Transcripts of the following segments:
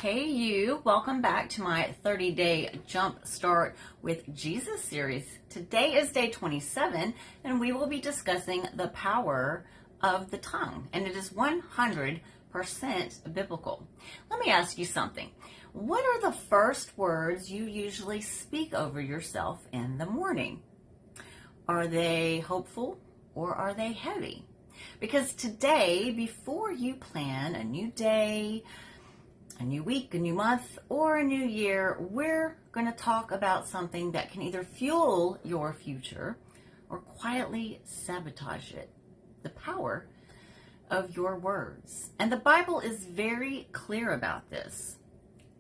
Hey you, welcome back to my 30-day Jumpstart with Jesus series. Today is day 27 and we will be discussing the power of the tongue, and it is 100% biblical. Let me ask you something. What are the first words you usually speak over yourself in the morning? Are they hopeful or are they heavy? Because today, before you plan a new day, a new week, a new month, or a new year, we're going to talk about something that can either fuel your future or quietly sabotage it. The power of your words. And the Bible is very clear about this.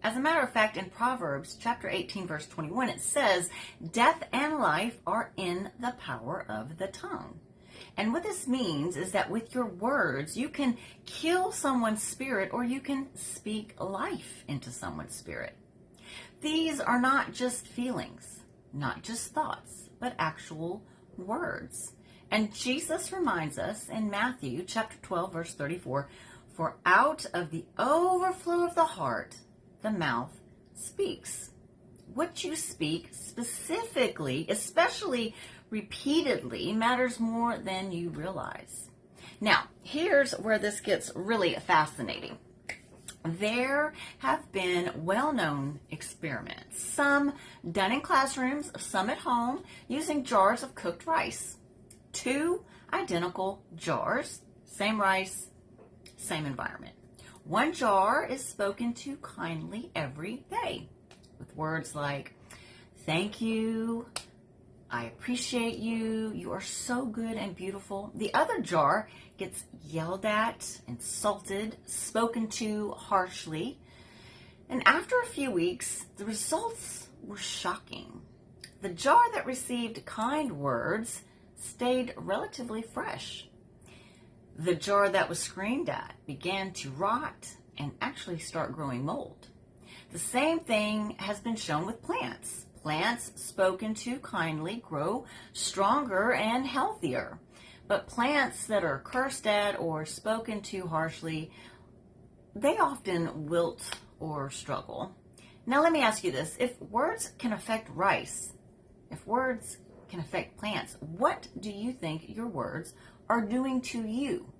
As a matter of fact, in Proverbs chapter 18, verse 21, it says, "Death and life are in the power of the tongue." And what this means is that with your words, you can kill someone's spirit or you can speak life into someone's spirit. These are not just feelings, not just thoughts, but actual words. And Jesus reminds us in Matthew chapter 12, verse 34, "For out of the overflow of the heart, the mouth speaks." What you speak specifically, especially repeatedly, matters more than you realize. Now, here's where this gets really fascinating. There have been well-known experiments, some done in classrooms, some at home, using jars of cooked rice. Two identical jars, same rice, same environment. One jar is spoken to kindly every day with words like, "Thank you," "I appreciate you," "You are so good and beautiful." The other jar gets yelled at, insulted, spoken to harshly. And after a few weeks, the results were shocking. The jar that received kind words stayed relatively fresh. The jar that was screamed at began to rot and actually start growing mold. The same thing has been shown with plants. Plants spoken to kindly grow stronger and healthier. But plants that are cursed at or spoken to harshly, they often wilt or struggle. Now let me ask you this. If words can affect rice, if words can affect plants, what do you think your words are doing to you?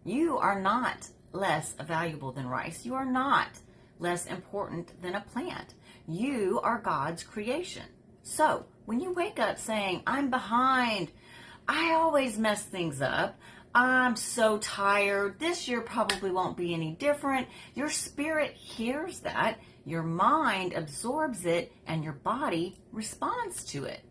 You are not less valuable than rice. You are not less important than a plant. You are God's creation. So when you wake up saying, "I'm behind, I always mess things up, I'm so tired, this year probably won't be any different," your spirit hears that, your mind absorbs it, and your body responds to it.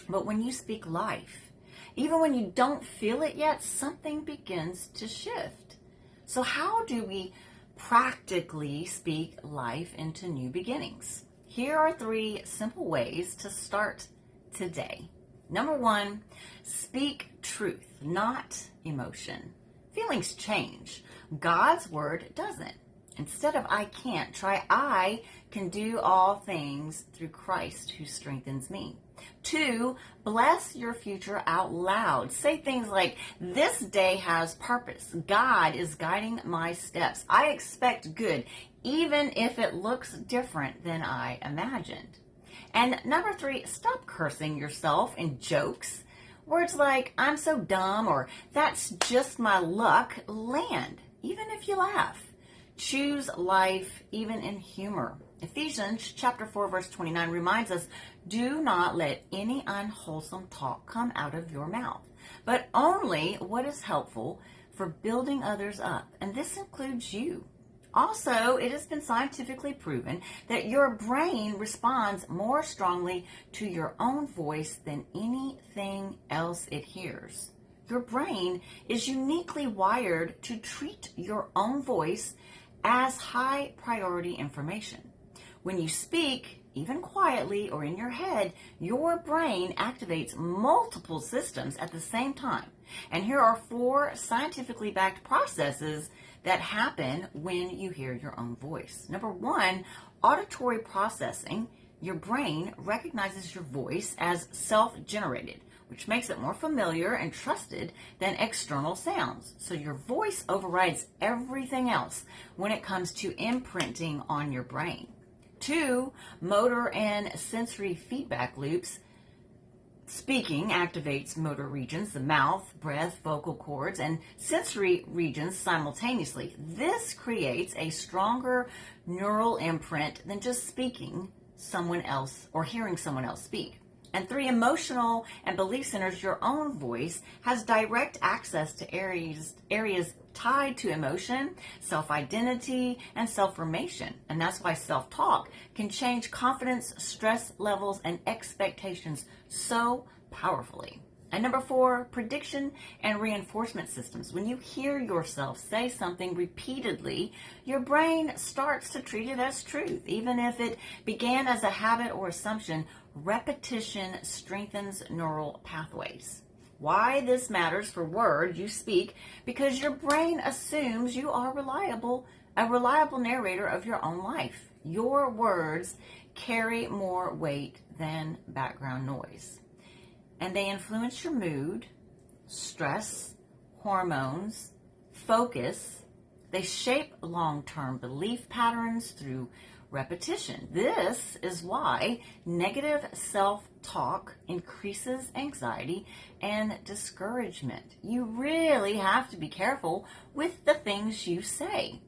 But when you speak life, even when you don't feel it yet, something begins to shift. So how do we practically speak life into new beginnings? Here are 3 simple ways to start today. Number 1, speak truth, not emotion. Feelings change. God's word doesn't. Instead of "I can't," try "I can do all things through Christ who strengthens me." 2, bless your future out loud. Say things like, "This day has purpose. God is guiding my steps. I expect good, even if it looks different than I imagined." And number 3, stop cursing yourself in jokes. Words like "I'm so dumb" or "That's just my luck" land, even if you laugh. Choose life even in humor. Ephesians chapter 4, verse 29 reminds us, "Do not let any unwholesome talk come out of your mouth, but only what is helpful for building others up." And this includes you. Also, it has been scientifically proven that your brain responds more strongly to your own voice than anything else it hears. Your brain is uniquely wired to treat your own voice as high priority information. When you speak, even quietly or in your head, your brain activates multiple systems at the same time. And here are 4 scientifically backed processes that happen when you hear your own voice. Number 1, auditory processing. Your brain recognizes your voice as self-generated, which makes it more familiar and trusted than external sounds. So your voice overrides everything else when it comes to imprinting on your brain. 2, motor and sensory feedback loops. Speaking activates motor regions, the mouth, breath, vocal cords, and sensory regions simultaneously. This creates a stronger neural imprint than just speaking someone else or hearing someone else speak. And 3, emotional and belief centers. Your own voice has direct access to areas tied to emotion, self-identity, and self-formation. And that's why self-talk can change confidence, stress levels, and expectations so powerfully. And number 4, prediction and reinforcement systems. When you hear yourself say something repeatedly, your brain starts to treat it as truth. Even if it began as a habit or assumption, repetition strengthens neural pathways. Why this matters for words you speak: because your brain assumes you are a reliable narrator of your own life. Your words carry more weight than background noise, and they influence your mood, stress, hormones, focus. They shape long-term belief patterns through repetition. This is why negative self-talk increases anxiety and discouragement. You really have to be careful with the things you say.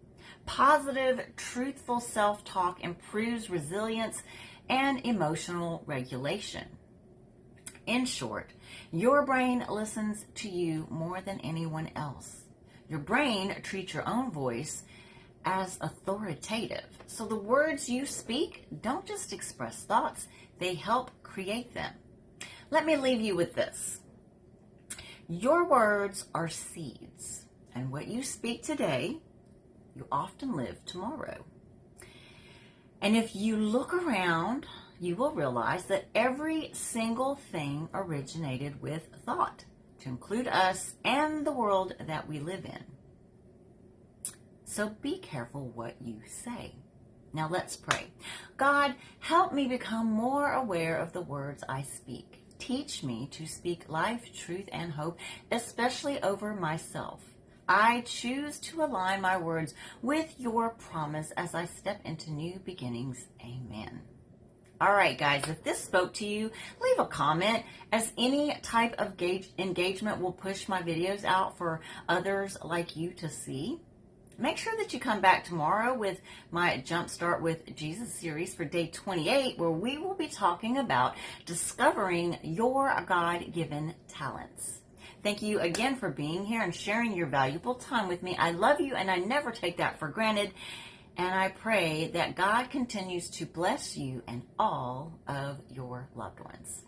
Positive, truthful self-talk improves resilience and emotional regulation. In short, your brain listens to you more than anyone else. Your brain treats your own voice as authoritative. So the words you speak don't just express thoughts, they help create them. Let me leave you with this. Your words are seeds, and what you speak today, you often live tomorrow. And if you look around, you will realize that every single thing originated with thought, to include us and the world that we live in. So be careful what you say. Now let's pray. God, help me become more aware of the words I speak. Teach me to speak life, truth, and hope, especially over myself. I choose to align my words with your promise as I step into new beginnings. Amen. All right, guys, if this spoke to you, leave a comment, as any type of engagement will push my videos out for others like you to see. Make sure that you come back tomorrow with my Jumpstart with Jesus series for day 28, where we will be talking about discovering your God-given talents. Thank you again for being here and sharing your valuable time with me. I love you, and I never take that for granted. And I pray that God continues to bless you and all of your loved ones.